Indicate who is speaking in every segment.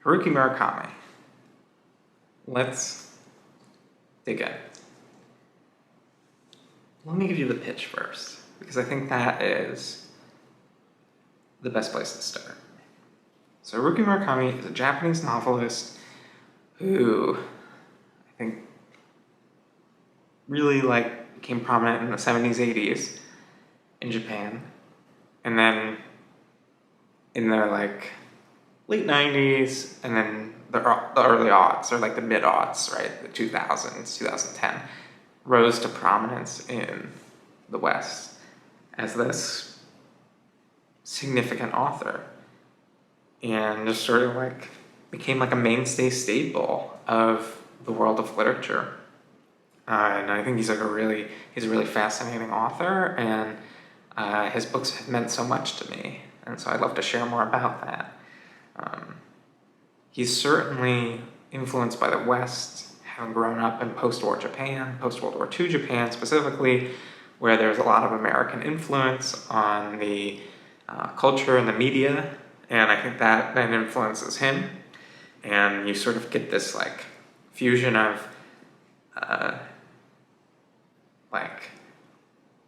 Speaker 1: Haruki Murakami. Let's dig in. Let me give you the pitch first, because I think that is the best place to start. So Haruki Murakami is a Japanese novelist who I think really became prominent in the 70s, 80s in Japan. And then in the late 90s and then the early aughts, or the mid aughts, right? The 2000s, 2010, rose to prominence in the West as this significant author. And just sort of became a mainstay staple of the world of literature. And I think he's a really fascinating author, and his books have meant so much to me. And so I'd love to share more about that. He's certainly influenced by the West, having grown up in post-war Japan, post-World War II Japan specifically, where there's a lot of American influence on the culture and the media, and I think that then influences him. And you sort of get this fusion of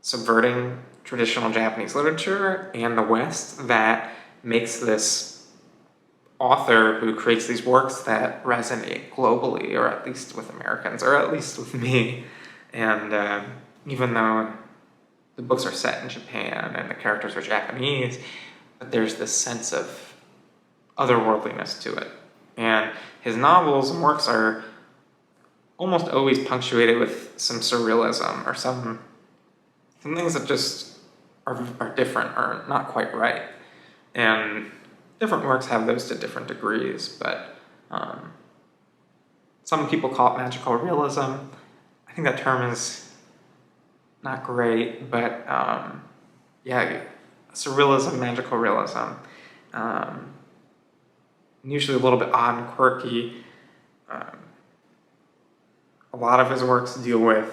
Speaker 1: subverting traditional Japanese literature and the West that makes this author who creates these works that resonate globally, or at least with Americans, or at least with me. And even though the books are set in Japan and the characters are Japanese, but there's this sense of otherworldliness to it. And his novels and works are almost always punctuated with some surrealism, or some things that just are different, or not quite right. And different works have those to different degrees, but some people call it magical realism. I think that term is not great, but surrealism, magical realism, usually a little bit odd and quirky. A lot of his works deal with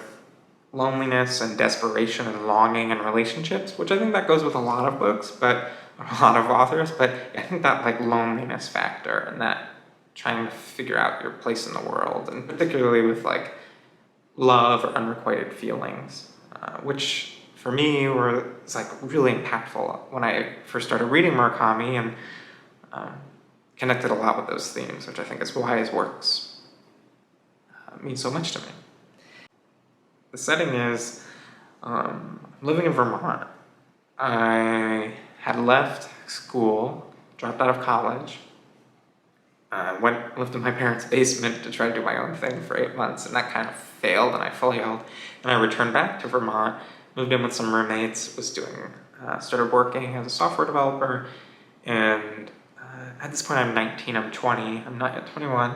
Speaker 1: loneliness and desperation and longing and relationships, which I think that goes with a lot of books, but a lot of authors, but I think that loneliness factor and that trying to figure out your place in the world, and particularly with love or unrequited feelings, which for me was really impactful when I first started reading Murakami, and connected a lot with those themes, which I think is why his works mean so much to me. The setting is living in Vermont. I had left school, dropped out of college, lived in my parents' basement to try to do my own thing for 8 months, and that kind of failed, and I failed. And I returned back to Vermont, moved in with some roommates, started working as a software developer, and at this point I'm 19, I'm 20, I'm not yet 21,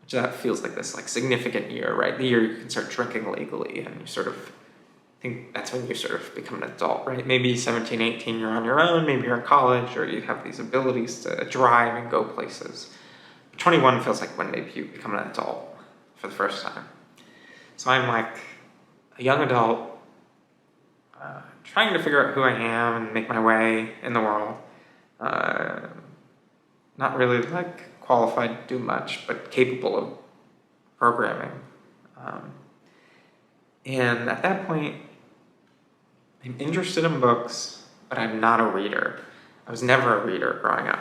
Speaker 1: which that feels like this significant year, right? The year you can start drinking legally, and you sort of think that's when you sort of become an adult, right? Maybe 17, 18, you're on your own, maybe you're in college, or you have these abilities to drive and go places. 21 feels like when maybe you become an adult for the first time. So I'm a young adult, trying to figure out who I am and make my way in the world. Not really qualified to do much, but capable of programming. And at that point, I'm interested in books, but I'm not a reader. I was never a reader growing up.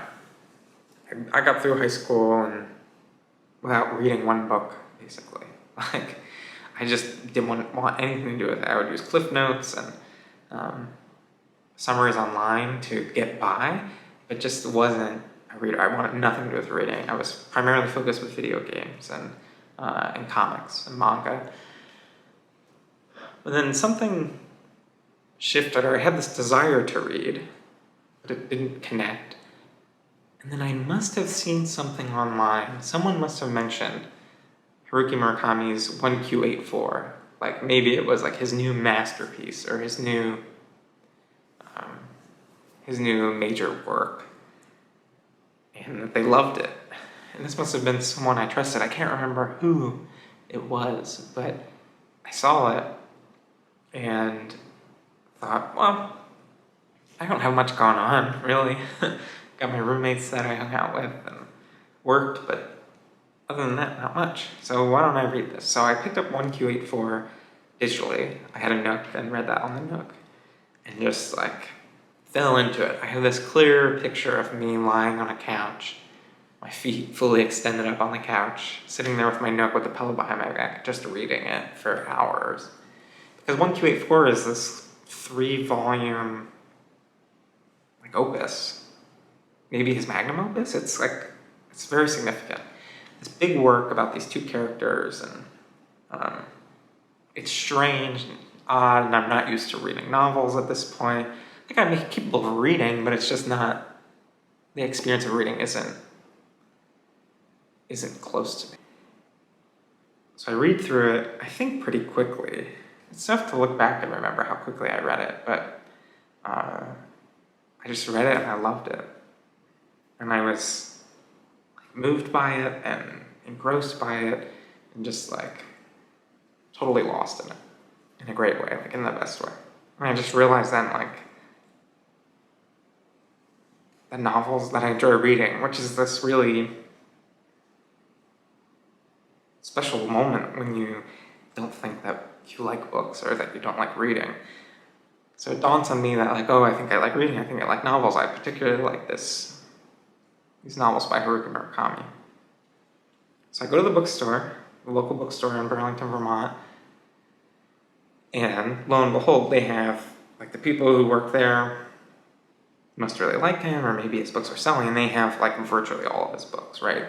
Speaker 1: I got through high school and without reading one book, basically. I just didn't want anything to do with it. I would use Cliff Notes and summaries online to get by, but just wasn't a reader. I wanted nothing to do with reading. I was primarily focused with video games and comics and manga. But then something shifted, or I had this desire to read, but it didn't connect. And then I must have seen something online. Someone must have mentioned Haruki Murakami's 1Q84. Maybe it was his new masterpiece, or his new major work. And that they loved it. And this must have been someone I trusted. I can't remember who it was, but I saw it and thought, well, I don't have much going on, really. got my roommates that I hung out with and worked, but other than that, not much. So why don't I read this? So I picked up 1Q84 digitally. I had a Nook and read that on the Nook. And just like fell into it. I have this clear picture of me lying on a couch, my feet fully extended up on the couch, sitting there with my Nook with the pillow behind my back, just reading it for hours. Because 1Q84 is this 3-volume like opus, maybe his magnum opus. It's very significant. This big work about these two characters, and it's strange and odd, and I'm not used to reading novels at this point. I think I'm capable of reading, but it's just not, the experience of reading isn't close to me. So I read through it, I think pretty quickly. It's tough to look back and remember how quickly I read it, but I just read it and I loved it. And I was moved by it and engrossed by it and just like totally lost in it in a great way, like in the best way. And I just realized then, like, the novels that I enjoy reading, which is this really special moment when you don't think that you like books or that you don't like reading. So it dawns on me that like, oh, I think I like reading, I think I like novels. I particularly like these novels by Haruki Murakami. So I go to the bookstore, the local bookstore in Burlington, Vermont, and lo and behold, they have, like, the people who work there must really like him, or maybe his books are selling, and they have like virtually all of his books, right?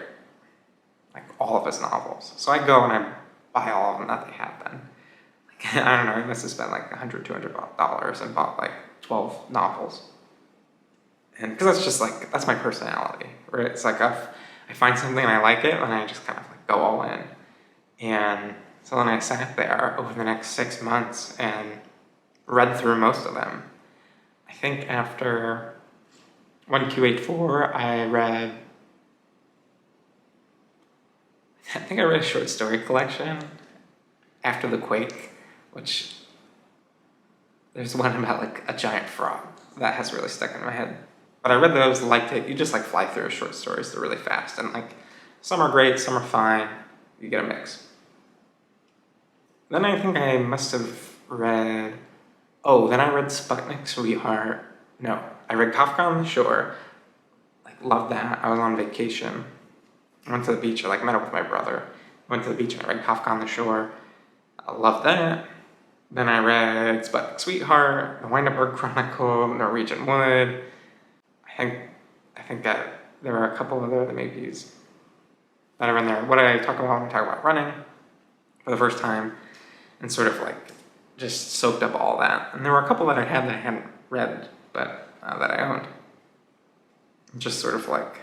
Speaker 1: Like all of his novels. So I go and I buy all of them that they have then. Like, I don't know, I must have spent like $100, $200 and bought like 12 novels. And because that's just like, that's my personality, right? It's like I find something and I like it, and I just kind of like go all in. And so then I sat there over the next 6 months and read through most of them. I think after 1Q84, I read a short story collection after the quake, which there's one about like a giant frog that has really stuck in my head. But I read those, liked it. You just like fly through short stories, they're really fast, and like some are great, some are fine. You get a mix. Then I think I must have read, then I read Sputnik Sweetheart. No, I read Kafka on the Shore. Like, loved that. I was on vacation. I went to the beach. I like met up with my brother. Went to the beach and I read Kafka on the Shore. I loved that. Then I read Sputnik Sweetheart, The Winterberg Chronicle, Norwegian Wood. I think that there are a couple other that maybes that are in there. What did I talk about when I talk about running for the first time? And sort of like just soaked up all that. And there were a couple that I hadn't read, but that I owned. Just sort of like,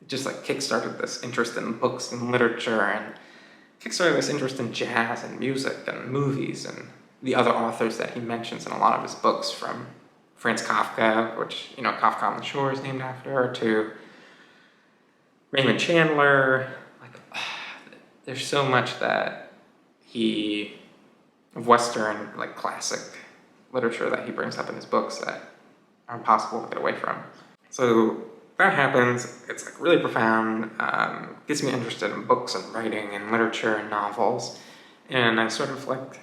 Speaker 1: it just like kickstarted this interest in books and literature, and kickstarted this interest in jazz and music and movies and the other authors that he mentions in a lot of his books, from Franz Kafka, which, you know, Kafka on the Shore is named after, to Raymond Chandler. Like, there's so much that of Western, like, classic literature that he brings up in his books that are impossible to get away from. So that happens, it's like really profound, gets me interested in books and writing and literature and novels, and I sort of like,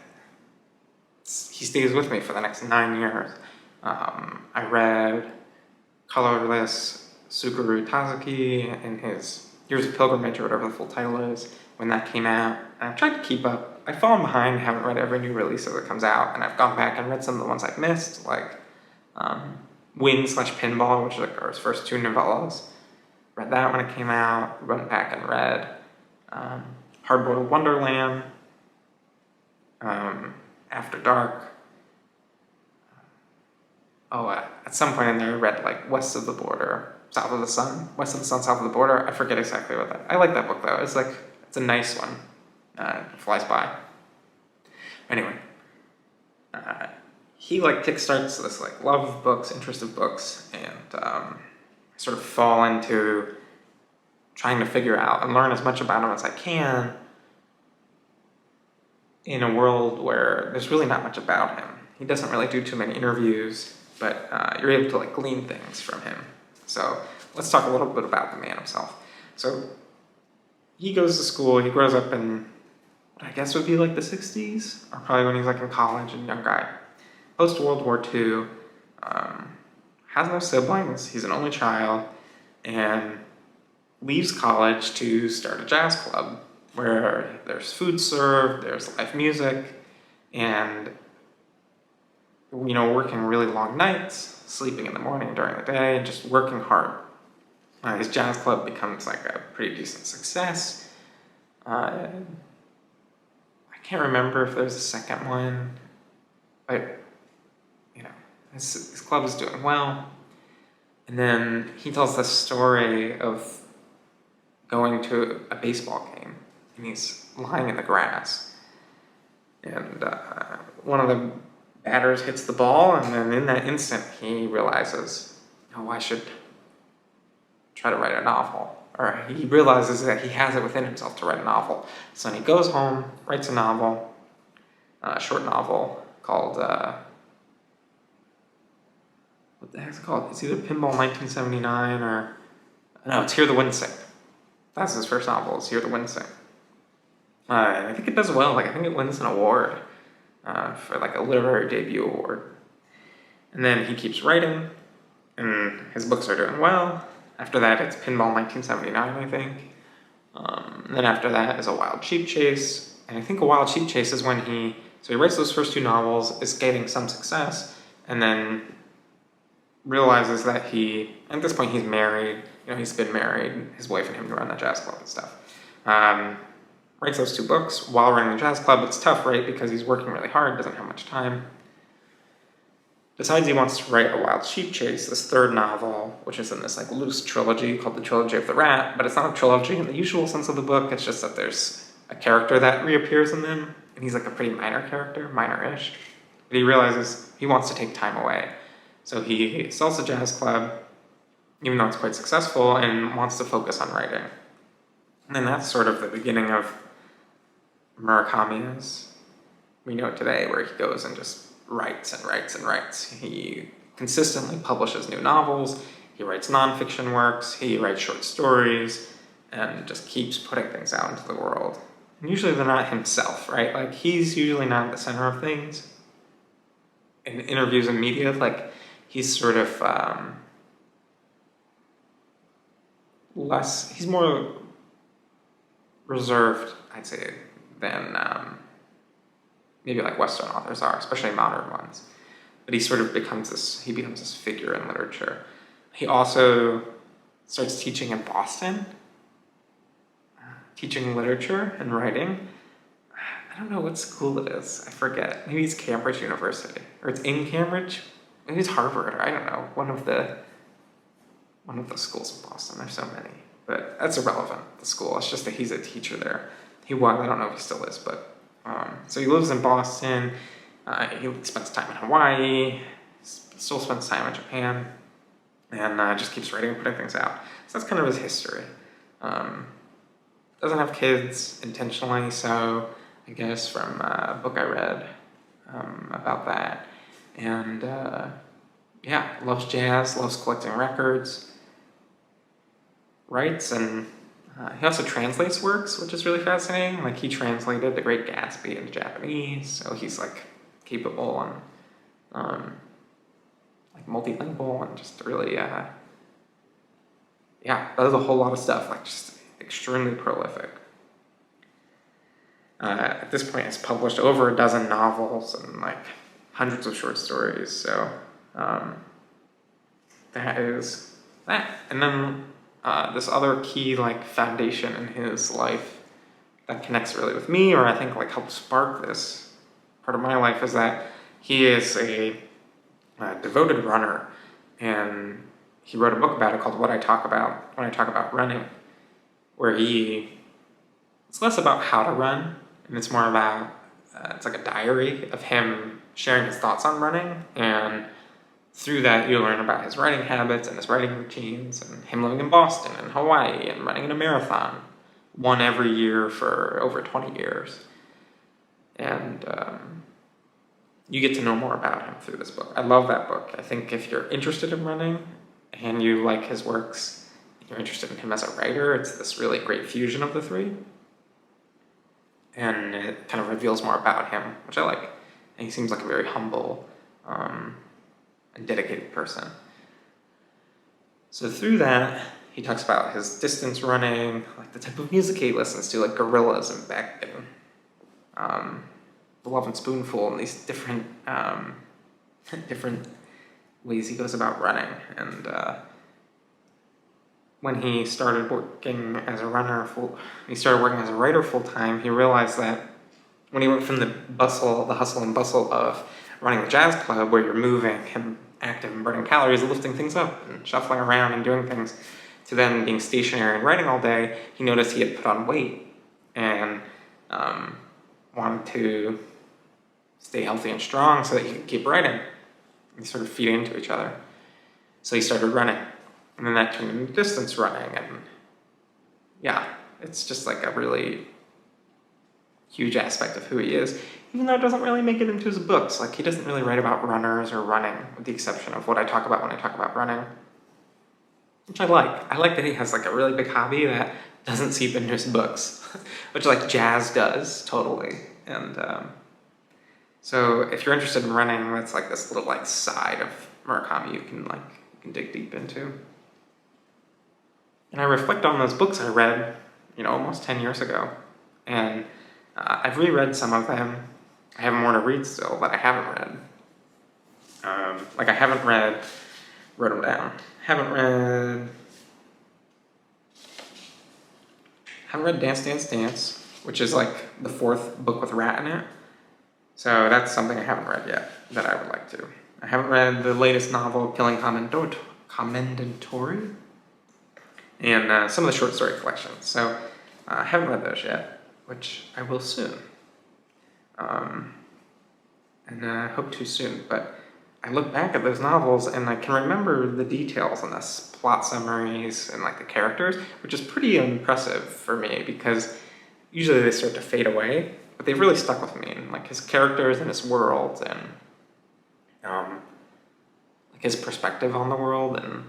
Speaker 1: he stays with me for the next 9 years. I read Colorless Suguru Tazuki in his Years of Pilgrimage, or whatever the full title is, when that came out. And I've tried to keep up. I've fallen behind, haven't read every new release that comes out, and I've gone back and read some of the ones I've missed, like Wing/Pinball, which are his first 2 novellas. Read that when it came out, went back and read Hardboiled Wonderland, After Dark. At some point in there I read like West of the Border, South of the Sun, West of the Sun, South of the Border. I forget exactly what that. I like that book though. It's a nice one. It flies by. Anyway, he like kickstarts this like love of books, interest of books, and I sort of fall into trying to figure out and learn as much about him as I can in a world where there's really not much about him. He doesn't really do too many interviews, but you're able to like glean things from him. So let's talk a little bit about the man himself. So he goes to school, he grows up in what I guess would be like the 60s, or probably when he's like in college and young guy. Post World War II, has no siblings, he's an only child, and leaves college to start a jazz club where there's food served, there's live music, and working really long nights, sleeping in the morning during the day, and just working hard. His jazz club becomes like a pretty decent success. I can't remember if there's a second one, but his club is doing well. And then he tells the story of going to a baseball game, and he's lying in the grass, and one of the batters hits the ball, and then in that instant he realizes, I should try to write a novel. Or he realizes that he has it within himself to write a novel. So then he goes home, writes a novel, a short novel called, what the heck's it called? It's either Pinball 1979 or, no, it's Hear the Wind Sing. That's his first novel, is Hear the Wind Sing. And I think it does well. I think it wins an award for a literary debut award. And then he keeps writing, and his books are doing well. After that, it's Pinball 1979, I think. And then after that is A Wild Sheep Chase. And I think A Wild Sheep Chase is when he writes those first two novels, is getting some success, and then realizes that at this point he's married, he's been married, his wife and him run the jazz club and stuff. Writes those two books while running the jazz club. It's tough, right, because he's working really hard, doesn't have much time. Decides he wants to write A Wild Sheep Chase, this third novel, which is in this loose trilogy called the Trilogy of the Rat, but it's not a trilogy in the usual sense of the book. It's just that there's a character that reappears in them, and he's a pretty minor character, minor-ish. But he realizes he wants to take time away. So he sells the jazz club, even though it's quite successful, and wants to focus on writing. And then that's sort of the beginning of Murakami as we know it today, where he goes and just writes and writes and writes. He consistently publishes new novels, he writes nonfiction works, he writes short stories, and just keeps putting things out into the world. And usually they're not himself, right? He's usually not at the center of things. In interviews and media, he's sort of he's more reserved, I'd say, than maybe Western authors are, especially modern ones. But he sort of becomes this figure in literature. He also starts teaching in Boston, teaching literature and writing. I don't know what school it is, I forget. Maybe it's Cambridge University, or it's in Cambridge. Maybe it's Harvard, or I don't know, one of the schools in Boston. There's so many, but that's irrelevant, the school. It's just that he's a teacher there. He was, I don't know if he still is, but so he lives in Boston, he spends time in Hawaii, still spends time in Japan, and just keeps writing and putting things out. So that's kind of his history. Doesn't have kids intentionally, so I guess from a book I read about that. And loves jazz, loves collecting records, writes, and he also translates works, which is really fascinating. He translated The Great Gatsby into Japanese, so he's capable and multilingual and just really does a whole lot of stuff, just extremely prolific. At this point, has published over a dozen novels and hundreds of short stories. So that is that. And then this other key foundation in his life that connects really with me, or I think helped spark this part of my life, is that he is a devoted runner, and he wrote a book about it called What I Talk About When I Talk About Running, where it's less about how to run, and it's more about, it's a diary of him sharing his thoughts on running, and through that you learn about his writing habits and his writing routines, and him living in Boston and Hawaii and running in a marathon, one every year for over 20 years. And you get to know more about him through this book. I love that book. I think if you're interested in running, and you like his works, you're interested in him as a writer, it's this really great fusion of the three. And it kind of reveals more about him, which I like. And he seems like a very humble and dedicated person. So through that, he talks about his distance running, like the type of music he listens to, like Gorillaz and Beck and The Love and Spoonful, and these different different ways he goes about running. And when he started working as a writer full time, he realized that when he went from the hustle and bustle of running the jazz club, where you're moving and active and burning calories, lifting things up and shuffling around and doing things, to then being stationary and writing all day, he noticed he had put on weight and wanted to stay healthy and strong so that he could keep writing. They sort of feed into each other. So he started running. And then that turned into distance running. And yeah, it's just like a really huge aspect of who he is, even though it doesn't really make it into his books. Like, he doesn't really write about runners or running, with the exception of what I talk about when I talk about running, which I like. I like that he has like a really big hobby that doesn't seep into his books, which like jazz does, totally. And so if you're interested in running, that's like this little like side of Murakami you can dig deep into. And I reflect on those books I read, almost 10 years ago. And I've reread some of them. I have more to read still that I haven't read. Wrote them down. Haven't read Dance, Dance, Dance, which is like the 4th book with Rat in it. So that's something I haven't read yet that I would like to. I haven't read the latest novel, Killing Commendatory, and some of the short story collections. So I haven't read those yet, which I will soon. And I hope to soon. But I look back at those novels and I can remember the details and the plot summaries and like the characters, which is pretty impressive for me because usually they start to fade away, but they've really stuck with me. And like his characters and his world and like his perspective on the world and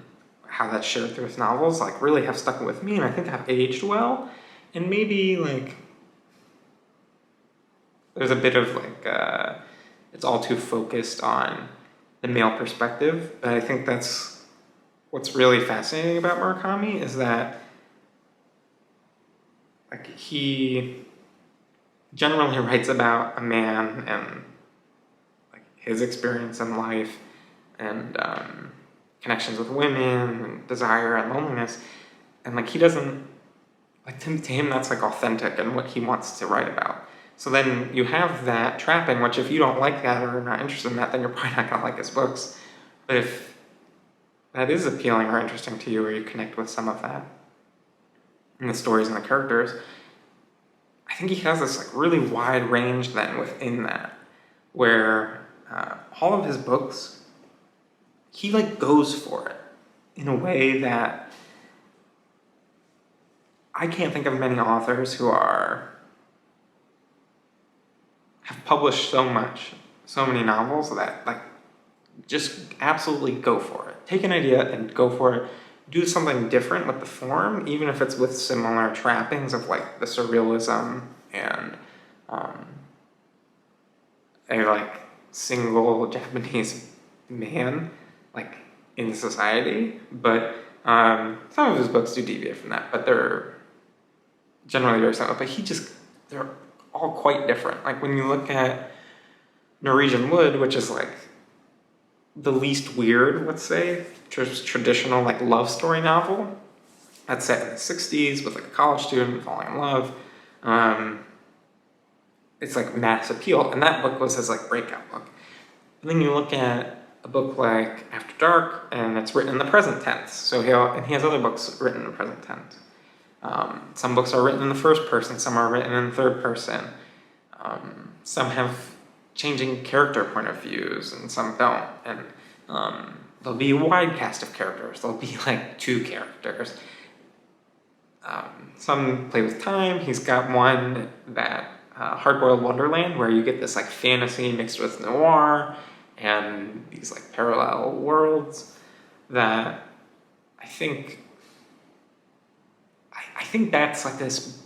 Speaker 1: how that's shared through his novels, like really have stuck with me, and I think have aged well. And maybe like there's a bit of like it's all too focused on the male perspective, but I think that's what's really fascinating about Murakami is that like he generally writes about a man and like his experience in life and connections with women and desire and loneliness, and like he doesn't like to him that's like authentic and what he wants to write about. So then you have that trapping, which if you don't like that or are not interested in that, then you're probably not going to like his books. But if that is appealing or interesting to you, or you connect with some of that and the stories and the characters, I think he has this like really wide range then within that, where all of his books, he like goes for it in a way that I can't think of many authors who have published so many novels that like just absolutely go for it. Take an idea and go for it. Do something different with the form, even if it's with similar trappings of like the surrealism and a like single Japanese man like in society. But some of his books do deviate from that, but they're generally very similar. But they're all quite different. Like when you look at Norwegian Wood, which is like the least weird, let's say, traditional like love story novel that's set in the 60s with like a college student falling in love. It's like mass appeal, and that book was his like breakout book. And then you look at a book like After Dark, and it's written in the present tense. So he has other books written in the present tense. Some books are written in the first person, some are written in the third person. Some have changing character point of views, and some don't. And there'll be a wide cast of characters. There'll be like 2 characters. Some play with time. He's got one that Hard-Boiled Wonderland, where you get this like fantasy mixed with noir and these like parallel worlds that I think I think that's like this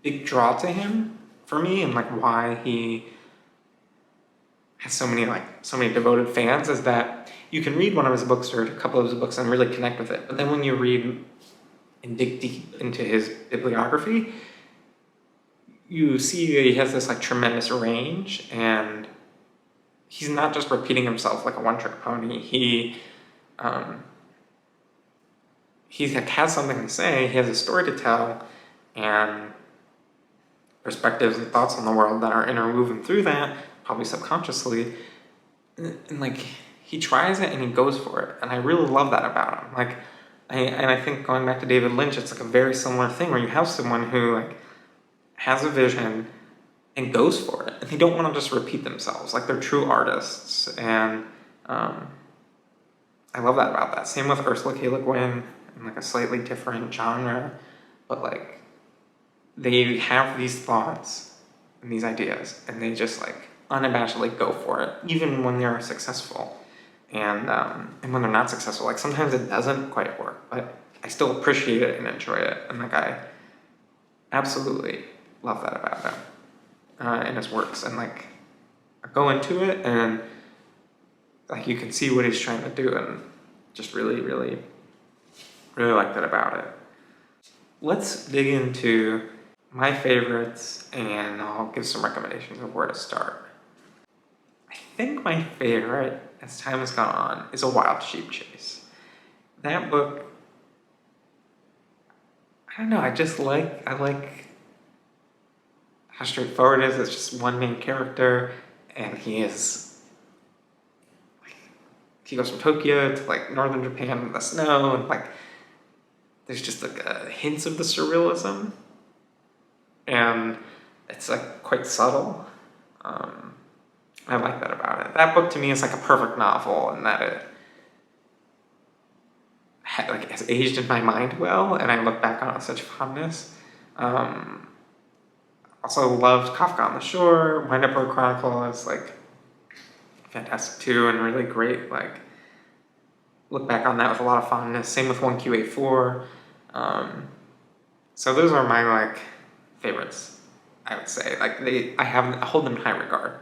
Speaker 1: big draw to him for me, and like why he has so many devoted fans, is that you can read one of his books or a couple of his books and really connect with it. But then when you read and dig deep into his bibliography, you see that he has this like tremendous range, and he's not just repeating himself like a one-trick pony. He has something to say, he has a story to tell, and perspectives and thoughts on the world that are interwoven through that, probably subconsciously, and like he tries it and he goes for it, and I really love that about him. Like, I think going back to David Lynch, it's like a very similar thing where you have someone who like has a vision and goes for it, and they don't want to just repeat themselves. Like, they're true artists, and I love that about that. Same with Ursula K. Le Guin, in like a slightly different genre, but like they have these thoughts and these ideas, and they just like unabashedly go for it, even when they're successful, and when they're not successful. Like, sometimes it doesn't quite work, but I still appreciate it and enjoy it, and like I absolutely love that about him in his works. And like I go into it and like you can see what he's trying to do, and just really like that about it. Let's dig into my favorites, and I'll give some recommendations of where to start. I think my favorite, as time has gone on, is A Wild Sheep Chase. That book, I don't know, I like how straightforward it is. It's just one main character, and he goes from Tokyo to like northern Japan in the snow, and like there's just like hints of the surrealism, and it's like quite subtle. I like that about it. That book to me is like a perfect novel, in that it has aged in my mind well, and I look back on it with such fondness. Also loved Kafka on the Shore. Wind Up Road Chronicle is like fantastic too, and really great. Like, look back on that with a lot of fondness. Same with 1Q84. So those are my like favorites, I would say. Like, I hold them in high regard.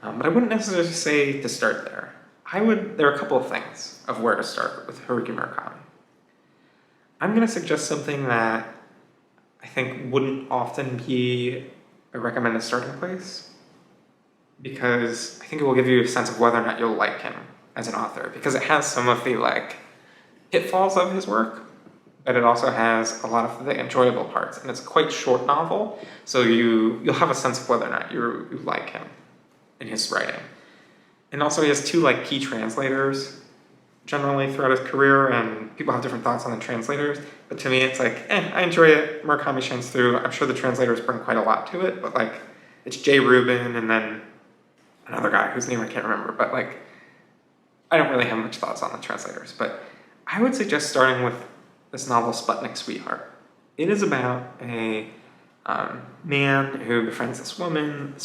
Speaker 1: But I wouldn't necessarily say to start there. There are a couple of things of where to start with Haruki Murakami. I'm going to suggest something that I think wouldn't often be a recommended starting place, because I think it will give you a sense of whether or not you'll like him as an author, because it has some of the like pitfalls of his work, but it also has a lot of the enjoyable parts, and it's a quite short novel, so you'll have a sense of whether or not you like him in his writing. And also, he has two like key translators generally throughout his career, and people have different thoughts on the translators, but to me it's like, I enjoy it. Murakami shines through. I'm sure the translators bring quite a lot to it, but like, it's Jay Rubin and then another guy whose name I can't remember, but like, I don't really have much thoughts on the translators. But I would suggest starting with this novel, Sputnik Sweetheart. It is about a man who befriends this woman.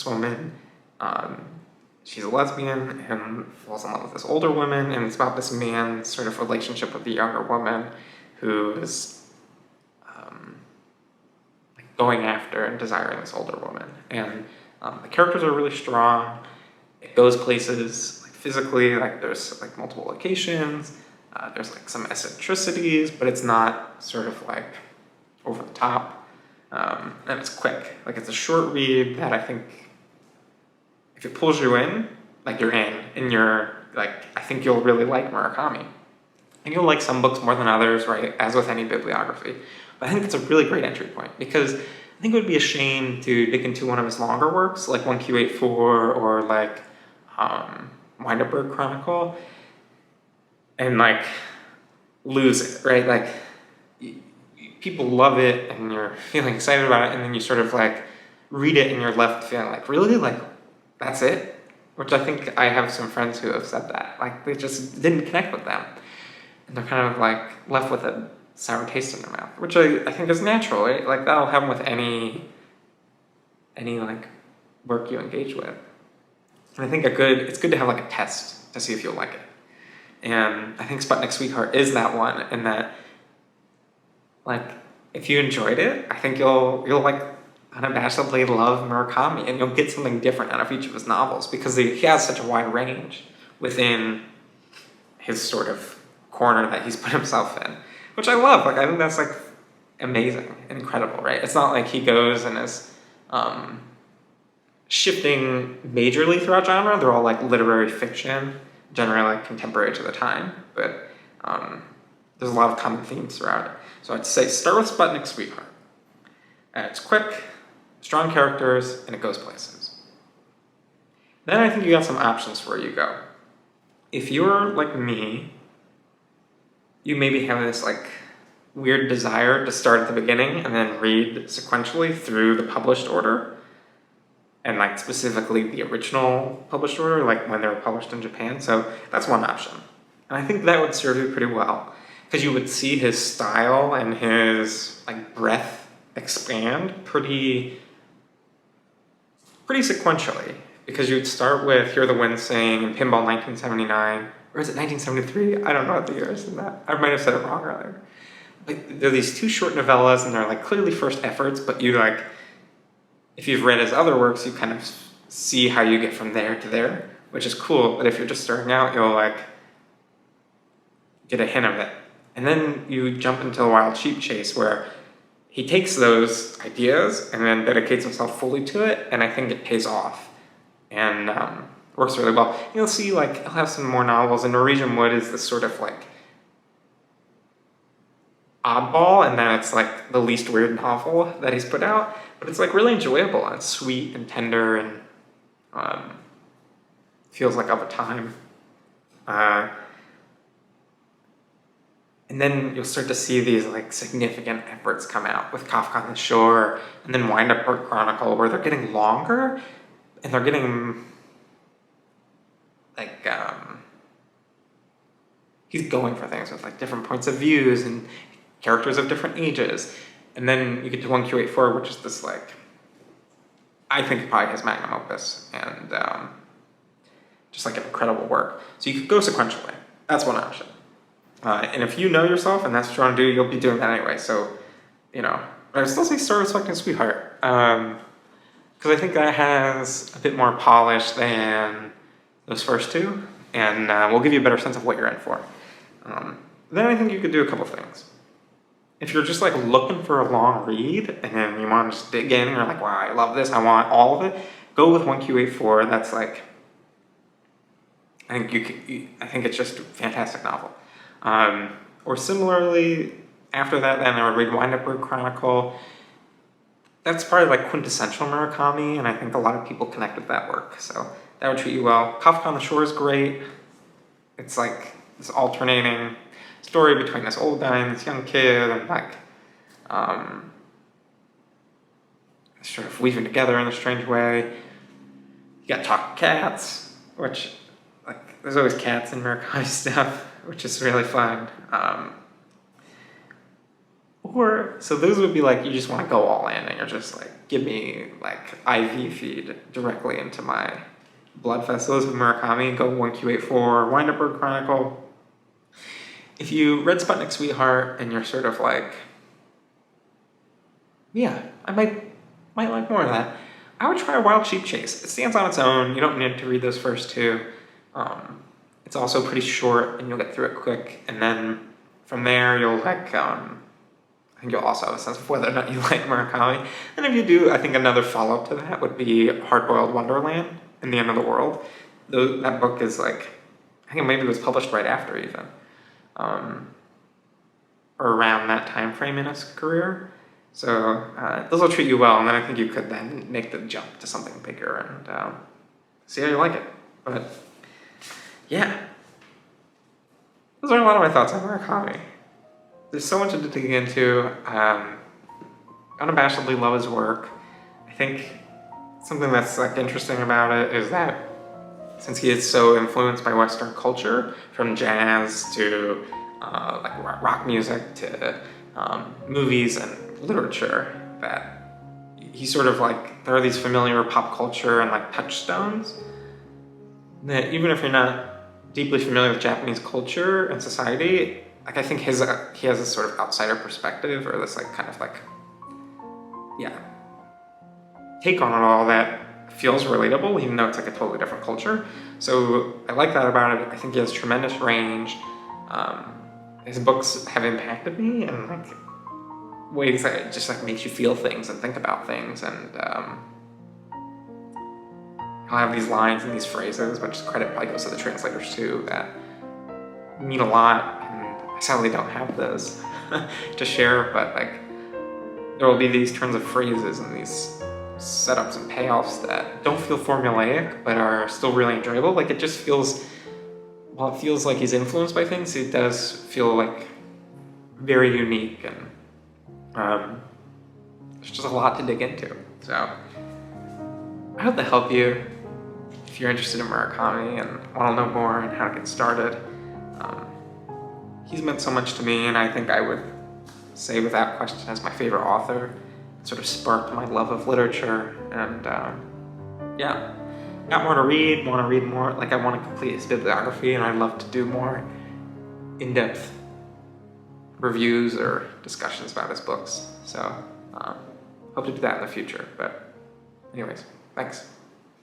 Speaker 1: She's a lesbian and falls in love with this older woman, and it's about this man's sort of relationship with the younger woman who is like going after and desiring this older woman. And the characters are really strong. It goes places like physically, like there's like multiple locations, there's like some eccentricities, but it's not sort of like over the top, and it's quick. Like, it's a short read that I think if it pulls you in, like, you're in, and you're like, I think you'll really like Murakami. And you'll like some books more than others, right, as with any bibliography. But I think it's a really great entry point, because I think it would be a shame to dig into one of his longer works, like 1Q84 or like Wind Up Road Chronicle, and like lose it, right? Like, people love it and you're feeling excited about it, and then you sort of like read it and you're left feeling like, really? Like, that's it? Which I think I have some friends who have said that. Like, they just didn't connect with them. And they're kind of like left with a sour taste in their mouth, which I think is natural, right? Like, that'll happen with any like work you engage with. And I think it's good to have like a test to see if you'll like it. And I think Sputnik Sweetheart is that one, and that, like, if you enjoyed it, I think you'll like unabashedly love Murakami, and you'll get something different out of each of his novels because he has such a wide range within his sort of corner that he's put himself in, which I love. Like, I think that's like amazing, incredible, right? It's not like he goes and is shifting majorly throughout genre. They're all like literary fiction, generally like contemporary to the time, but there's a lot of common themes throughout it. So I'd say start with Sputnik Sweetheart. It's quick, strong characters, and it goes places. Then I think you got some options for where you go. If you're like me, you maybe have this like weird desire to start at the beginning and then read sequentially through the published order, and like specifically the original published order, like when they were published in Japan. So that's one option. And I think that would serve you pretty well, because you would see his style and his like breadth expand pretty sequentially, because you'd start with Hear the Wind Sing and Pinball 1979, or is it 1973? I don't know what the year is in that. I might have said it wrong earlier. Like, there are these two short novellas, and they're like clearly first efforts, but you like, if you've read his other works, you kind of see how you get from there to there, which is cool. But if you're just starting out, you'll like get a hint of it. And then you jump into The Wild Sheep Chase, where he takes those ideas and then dedicates himself fully to it, and I think it pays off and works really well. You'll see, like, he'll have some more novels, and Norwegian Wood is this sort of like oddball, and then it's like the least weird novel that he's put out, but it's like really enjoyable and sweet and tender, and feels like of a time. And then you'll start to see these like significant efforts come out with Kafka on the Shore, and then Wind Up Bird Chronicle, where they're getting longer, and they're getting like he's going for things with like different points of views and characters of different ages. And then you get to 1Q84, which is this like, I think probably his magnum opus, and just like an incredible work. So you could go sequentially. That's one option. And if you know yourself and that's what you want to do, you'll be doing that anyway. So, you know, but I would still say start with Sputnik Sweetheart, because I think that has a bit more polish than those first two, and will give you a better sense of what you're in for. Then I think you could do a couple things. If you're just like looking for a long read and you want to just dig in, and you're like, wow, I love this, I want all of it, go with 1Q84. That's like, I think it's just a fantastic novel. Or similarly, after that, then I would read Wind Up Bird Chronicle. That's probably like quintessential Murakami, and I think a lot of people connect with that work, so that would treat you well. Kafka on the Shore is great. It's like this alternating story between this old guy and this young kid, and like sort of weaving together in a strange way. You got Talking Cats, which, like, there's always cats in Murakami stuff, which is really fun. So those would be like, you just want to go all in, and you're just like, give me like IV feed directly into my blood vessels of Murakami. Go 1Q84, Wind Up Bird Chronicle. If you read Sputnik Sweetheart and you're sort of like, yeah, I might like more of that, I would try Wild Sheep Chase. It stands on its own. You don't need to read those first two. It's also pretty short, and you'll get through it quick. And then from there, you'll like, I think you'll also have a sense of whether or not you like Murakami. And if you do, I think another follow-up to that would be Hard-Boiled Wonderland and the End of the World. That book is like, I think maybe it was published right after even. Or around that time frame in his career. So those will treat you well, and then I think you could then make the jump to something bigger and see how you like it. But yeah, those are a lot of my thoughts on Murakami. There's so much to dig into. Unabashedly love his work. I think something that's like interesting about it is that since he is so influenced by Western culture, from jazz to like rock music to movies and literature, that he sort of like, there are these familiar pop culture and like touchstones that even if you're not deeply familiar with Japanese culture and society, like I think he has a sort of outsider perspective, or this like kind of like, yeah, take on it all that feels relatable, even though it's like a totally different culture. So I like that about it. I think he has tremendous range. His books have impacted me in like ways that it just like makes you feel things and think about things, and I'll have these lines and these phrases, which credit probably goes to the translators too, that mean a lot, and I sadly don't have those to share, but like there will be these turns of phrases and these setups and payoffs that don't feel formulaic, but are still really enjoyable. Like it just feels, while it feels like he's influenced by things, it does feel like very unique, and there's just a lot to dig into. So I hope that helped you if you're interested in Murakami and want to know more and how to get started. He's meant so much to me, and I think I would say without question as my favorite author. It sort of sparked my love of literature, and yeah, got more to read, want to read more. Like I want to complete his bibliography, and I'd love to do more in-depth reviews or discussions about his books. So hope to do that in the future. But anyways, thanks.